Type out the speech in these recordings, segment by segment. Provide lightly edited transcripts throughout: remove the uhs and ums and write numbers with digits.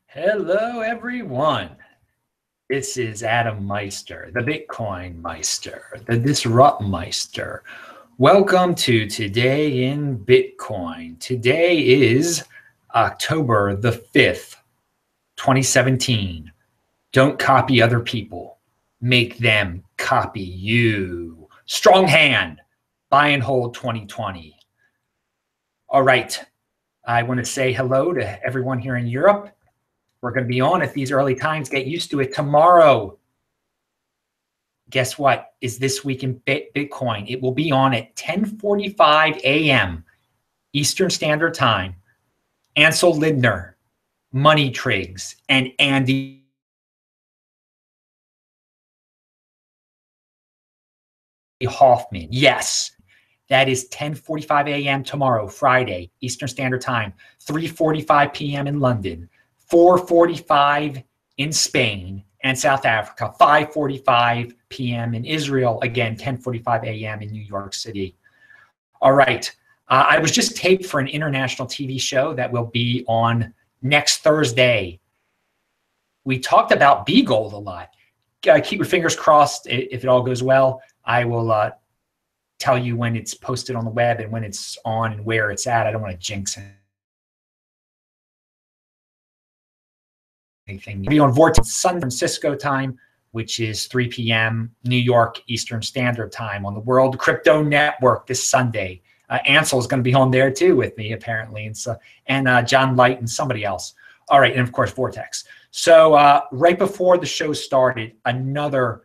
Hello, everyone. This is Adam Meister, the Bitcoin Meister, the Disrupt Meister. Welcome to Today in Bitcoin. Today is October the 5th, 2017. Don't copy other people. Make them copy you. Strong hand. Buy and hold 2020. All right. I want to say hello to everyone here in Europe. We're going to be on at these early times. Get used to it. Tomorrow, guess what, is This Week in Bitcoin. It will be on at 10:45 a.m. Eastern Standard Time. Ansel Lindner, Money Triggs, and Andy Hoffman. Yes, that is 10:45 a.m. tomorrow, Friday, Eastern Standard Time. 3:45 p.m. in London. 4:45 in Spain and South Africa, 5:45 p.m. in Israel, again, 10:45 a.m. in New York City. All right. I was just taped for an international TV show that will be on next Thursday. We talked about B-Gold a lot. Keep your fingers crossed. If it all goes well, I will tell you when it's posted on the web and when it's on and where it's at. I don't want to jinx it. Anything. Be on Vortex San Francisco time, which is 3 p.m. New York Eastern Standard Time on the World Crypto Network this Sunday. Ansel is going to be on there too with me apparently, and John Light and somebody else. All right, and of course Vortex. So right before the show started, another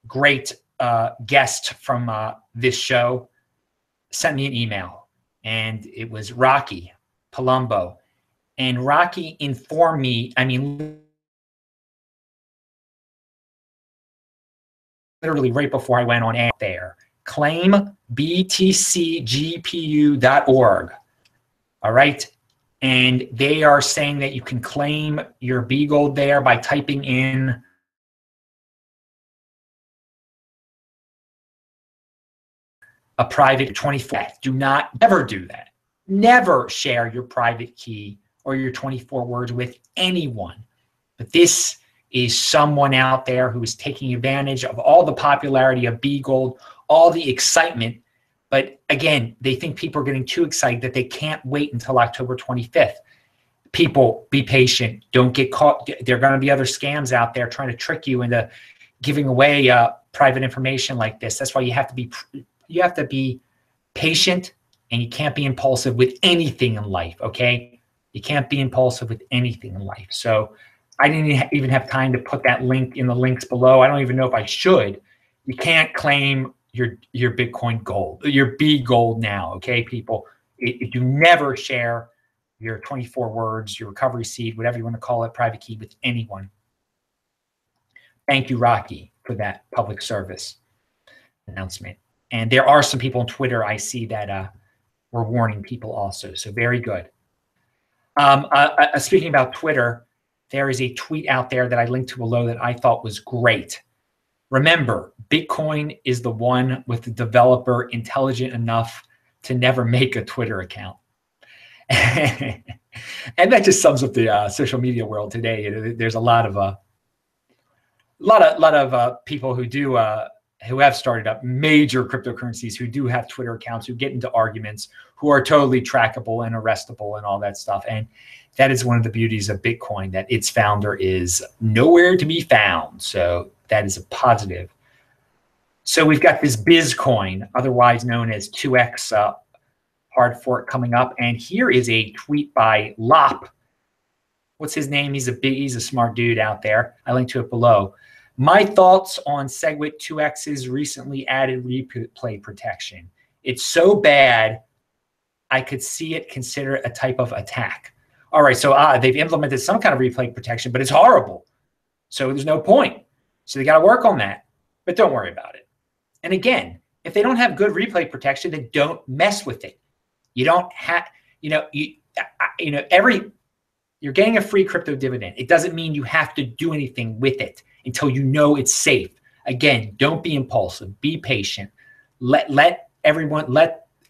great guest from this show sent me an email, and it was Rocky Palumbo. And Rocky informed me, I mean, literally right before I went on air there, claim btcgpu.org. All right. And they are saying that you can claim your B-Gold there by typing in a private 24. Do not ever do that. Never share your private key or your 24 words with anyone. But this is someone out there who is taking advantage of all the popularity of B-Gold, all the excitement. But again, they think people are getting too excited that they can't wait until October 25th. People, be patient. Don't get caught. There are going to be other scams out there trying to trick you into giving away private information like this. That's why you have to be patient, and you can't be impulsive with anything in life, okay? You can't be impulsive with anything in life. So I didn't even have time to put that link in the links below. I don't even know if I should. You can't claim your Bitcoin gold, your B-Gold now, okay, people? You never share your 24 words, your recovery seed, whatever you want to call it, private key with anyone. Thank you, Rocky, for that public service announcement. And there are some people on Twitter I see that were warning people also, so very good. Speaking about Twitter, there is a tweet out there that I linked to below that I thought was great. Remember, Bitcoin is the one with the developer intelligent enough to never make a Twitter account. And that just sums up the social media world today. There's a lot of people who have started up major cryptocurrencies, who do have Twitter accounts, who get into arguments, who are totally trackable and arrestable and all that stuff. And that is one of the beauties of Bitcoin, that its founder is nowhere to be found. So that is a positive. So we've got this Bizcoin, otherwise known as 2x hard fork, coming up. And here is a tweet by Lop. What's his name? He's a smart dude out there. I linked to it below. My thoughts on SegWit 2x's recently added replay protection. It's so bad, I could see it considered a type of attack. All right, so they've implemented some kind of replay protection, but it's horrible. So there's no point. So they got to work on that, but don't worry about it. And again, if they don't have good replay protection, then don't mess with it. You don't have, you're getting a free crypto dividend. It doesn't mean you have to do anything with it until you know it's safe. Again, don't be impulsive. Be patient. Let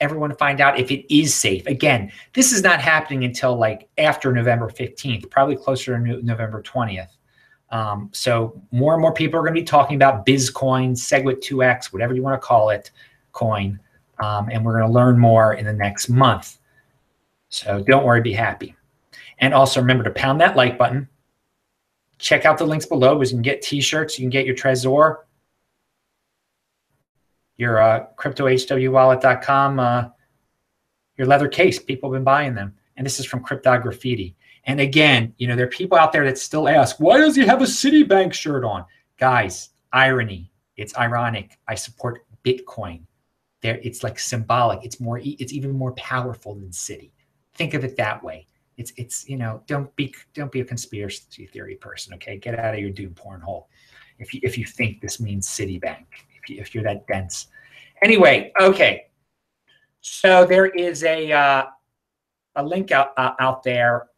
everyone to find out if it is safe. Again, this is not happening until like after November 15th, probably closer to November 20th. So more and more people are going to be talking about Bizcoin, SegWit2x, whatever you want to call it, coin. And we're going to learn more in the next month. So don't worry, be happy. And also remember to pound that like button. Check out the links below because you can get t-shirts, you can get your Trezor, your cryptohwwallet.com, your leather case. People have been buying them. And this is from Cryptograffiti. And again, you know, there are people out there that still ask, why does he have a Citibank shirt on? Guys, irony. It's ironic. I support Bitcoin. There, it's like symbolic. It's even more powerful than Citi. Think of it that way. It's you know, don't be a conspiracy theory person, okay? Get out of your doom porn hole if you think this means Citibank, if you're that dense. Anyway, okay. So there is a link out there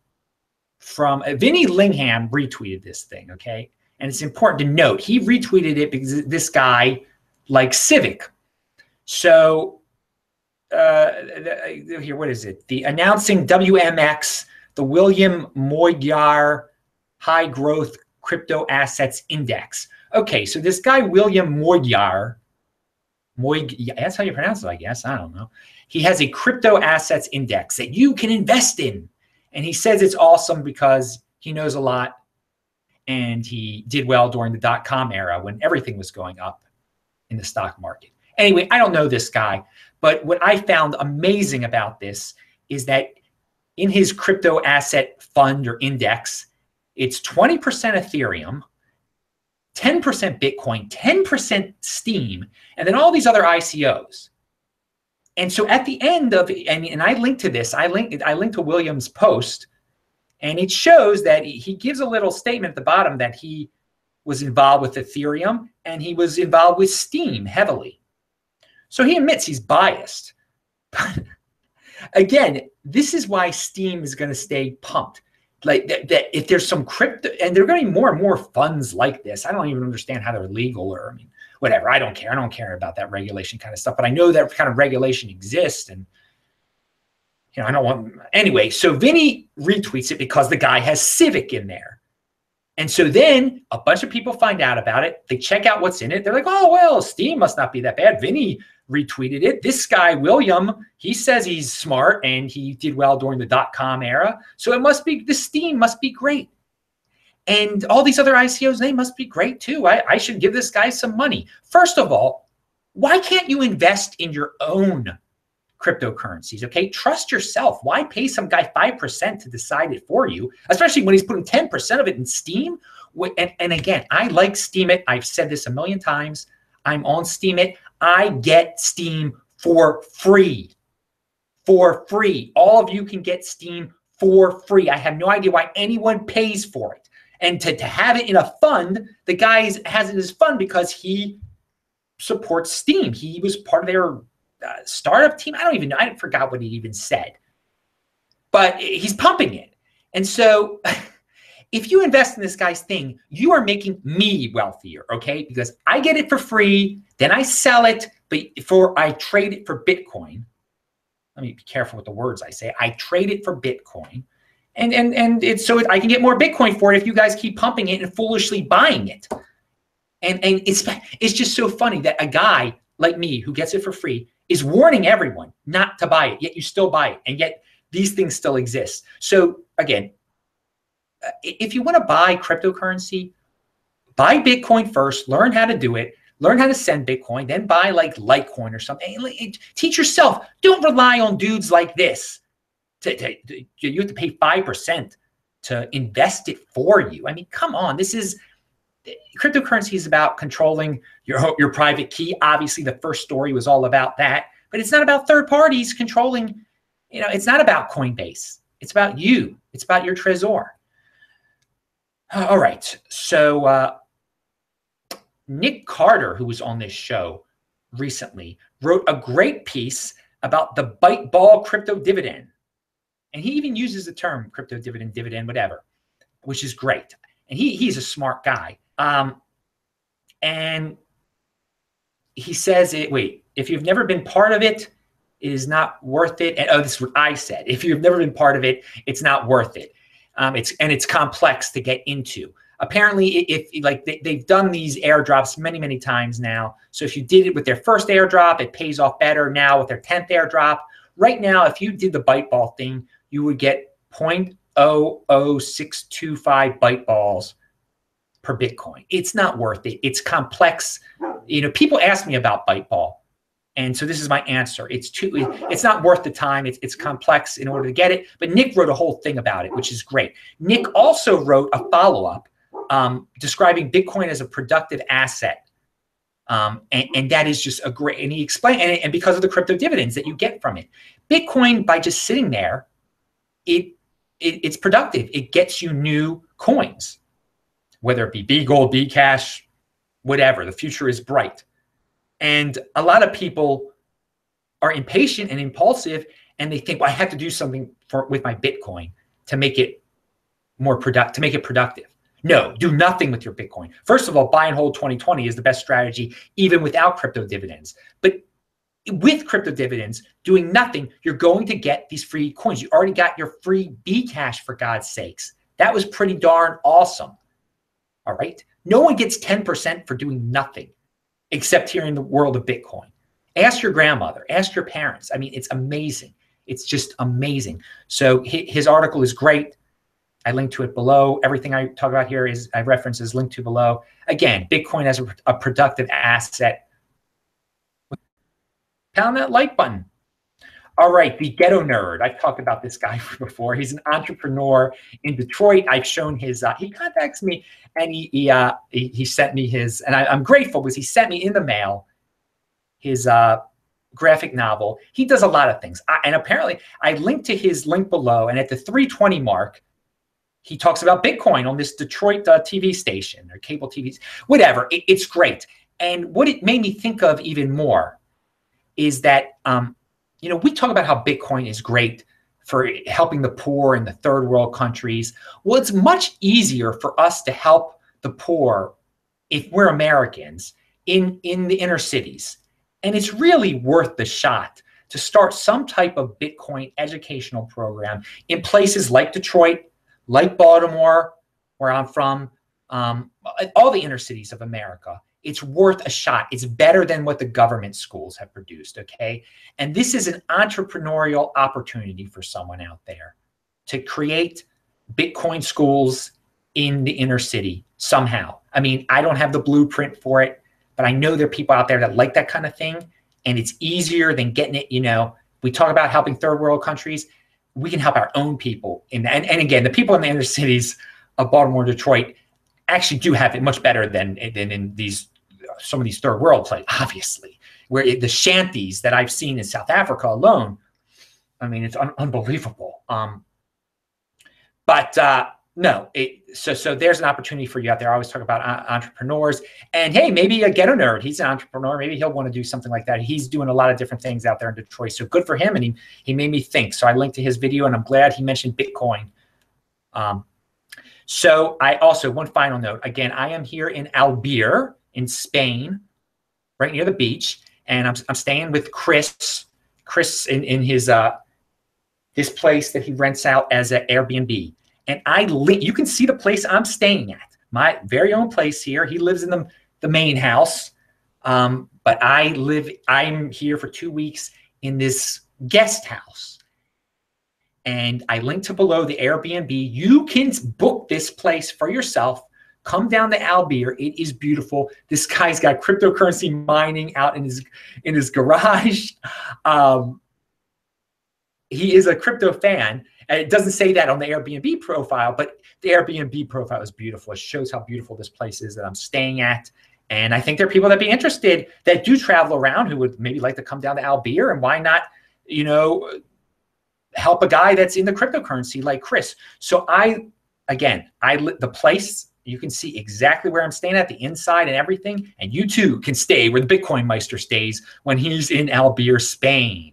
from Vinny Lingham retweeted this thing, okay? And it's important to note he retweeted it because this guy likes Civic. So here, what is it? The announcing WMX, the William Moyar High Growth Crypto Assets Index. Okay, so this guy William Moyar, that's how you pronounce it, I guess. I don't know. He has a crypto assets index that you can invest in. And he says it's awesome because he knows a lot and he did well during the .com era when everything was going up in the stock market. Anyway, I don't know this guy, but what I found amazing about this is that in his crypto asset fund or index, it's 20% Ethereum, 10% Bitcoin, 10% Steem, and then all these other ICOs. And so at the end of it, and I linked to this, I linked to William's post, and it shows that he gives a little statement at the bottom that he was involved with Ethereum and he was involved with Steem heavily. So he admits he's biased. But again, this is why Steem is going to stay pumped. Like that if there's some crypto, and there are going to be more and more funds like this. I don't even understand how they're legal, or I mean, whatever. I don't care. I don't care about that regulation kind of stuff. But I know that kind of regulation exists, and you know, I don't want. Anyway, so Vinny retweets it because the guy has Civic in there, and so then a bunch of people find out about it. They check out what's in it. They're like, oh well, Steem must not be that bad. Vinny retweeted it. This guy, William, he says he's smart and he did well during the .com era. So it must be, the Steem must be great. And all these other ICOs, they must be great too. I should give this guy some money. First of all, why can't you invest in your own cryptocurrencies, okay? Trust yourself. Why pay some guy 5% to decide it for you, especially when he's putting 10% of it in Steem? And again, I like Steemit. I've said this a million times. I'm on Steemit. I get Steem for free. For free. All of you can get Steem for free. I have no idea why anyone pays for it. And to have it in a fund, the guy has it in his fund because he supports Steem. He was part of their startup team. I don't even know. I forgot what he even said. But he's pumping it. And so if you invest in this guy's thing, you are making me wealthier, okay? Because I get it for free, then I sell it, but I trade it for Bitcoin. Let me be careful with the words I say. I trade it for Bitcoin. And it's so I can get more Bitcoin for it if you guys keep pumping it and foolishly buying it. And it's just so funny that a guy like me who gets it for free is warning everyone not to buy it, yet you still buy it, and yet these things still exist. So again, if you want to buy cryptocurrency, buy Bitcoin first, learn how to do it, learn how to send Bitcoin, then buy like Litecoin or something. Teach yourself. Don't rely on dudes like this. You have to pay 5% to invest it for you. I mean, come on. Cryptocurrency is about controlling your private key. Obviously, the first story was all about that, but it's not about third parties controlling. You know, it's not about Coinbase. It's about you. It's about your Trezor. All right. So Nick Carter, who was on this show recently, wrote a great piece about the Byteball crypto dividend. And he even uses the term crypto dividend, whatever, which is great. And he's a smart guy. And he says, if you've never been part of it, is not worth it. And oh, this is what I said. If you've never been part of it, it's not worth it. It's complex to get into. Apparently, if like they've done these airdrops many, many times now. So if you did it with their first airdrop, it pays off better. Now with their 10th airdrop, right now, if you did the Byteball thing, you would get 0.00625 Byteballs per Bitcoin. It's not worth it. It's complex. You know, people ask me about Byteball. And so this is my answer. It's not worth the time. It's complex in order to get it. But Nick wrote a whole thing about it, which is great. Nick also wrote a follow-up describing Bitcoin as a productive asset. And that is just a great, and he explained, and because of the crypto dividends that you get from it. Bitcoin, by just sitting there, it's productive. It gets you new coins, whether it be B Gold, B Cash, whatever. The future is bright. And a lot of people are impatient and impulsive, and they think, well, I have to do something with my Bitcoin to make it more productive. No, do nothing with your Bitcoin. First of all, buy and hold 2020 is the best strategy, even without crypto dividends. But with crypto dividends, doing nothing, you're going to get these free coins. You already got your free B Cash, for God's sakes. That was pretty darn awesome. All right. No one gets 10% for doing nothing, except here in the world of Bitcoin. Ask your grandmother, ask your parents. I mean, it's amazing. It's just amazing. So his article is great. I link to it below. Everything I talk about here I reference is linked to below. Again, Bitcoin as a productive asset. Pound that like button. All right, the ghetto nerd. I've talked about this guy before. He's an entrepreneur in Detroit. I've shown his, he contacts me and he sent me his, and I'm grateful because he sent me in the mail his graphic novel. He does a lot of things. And apparently I linked to his link below, and at the 3:20 mark, he talks about Bitcoin on this Detroit TV station or cable TV, whatever. It's great. And what it made me think of even more is that, you know, we talk about how Bitcoin is great for helping the poor in the third world countries. Well, it's much easier for us to help the poor if we're Americans in the inner cities. And it's really worth the shot to start some type of Bitcoin educational program in places like Detroit, like Baltimore, where I'm from, all the inner cities of America. It's worth a shot. It's better than what the government schools have produced, okay? And this is an entrepreneurial opportunity for someone out there to create Bitcoin schools in the inner city somehow. I mean, I don't have the blueprint for it, but I know there are people out there that like that kind of thing, and it's easier than getting it, you know. We talk about helping third world countries. We can help our own people. And again, the people in the inner cities of Baltimore, Detroit, actually do have it much better than in some of these third world places, obviously, where the shanties that I've seen in South Africa alone, I mean, it's unbelievable. No, so there's an opportunity for you out there. I always talk about entrepreneurs, and hey, maybe a ghetto nerd, he's an entrepreneur. Maybe he'll want to do something like that. He's doing a lot of different things out there in Detroit. So good for him. And he made me think. So I linked to his video, and I'm glad he mentioned Bitcoin. So I also, one final note, again, I am here in Albir in Spain, right near the beach. And I'm staying with Chris in his this place that he rents out as an Airbnb. And you can see the place I'm staying at, my very own place here. He lives in the main house, but I'm here for 2 weeks in this guest house. And I linked to below the Airbnb. You can book this place for yourself. Come down to Albir. It is beautiful. This guy's got cryptocurrency mining out in his garage. He is a crypto fan. And it doesn't say that on the Airbnb profile, but the Airbnb profile is beautiful. It shows how beautiful this place is that I'm staying at. And I think there are people that be interested that do travel around who would maybe like to come down to Albir, and why not, you know, help a guy that's in the cryptocurrency like Chris. So the place, you can see exactly where I'm staying at, the inside and everything. And you too can stay where the Bitcoin Meister stays when he's in Albir, Spain.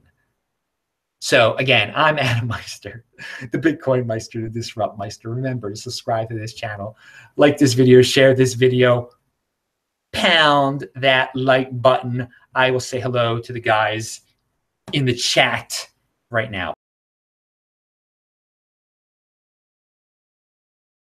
So again, I'm Adam Meister, the Bitcoin Meister, the Disrupt Meister. Remember to subscribe to this channel, like this video, share this video, pound that like button. I will say hello to the guys in the chat right now.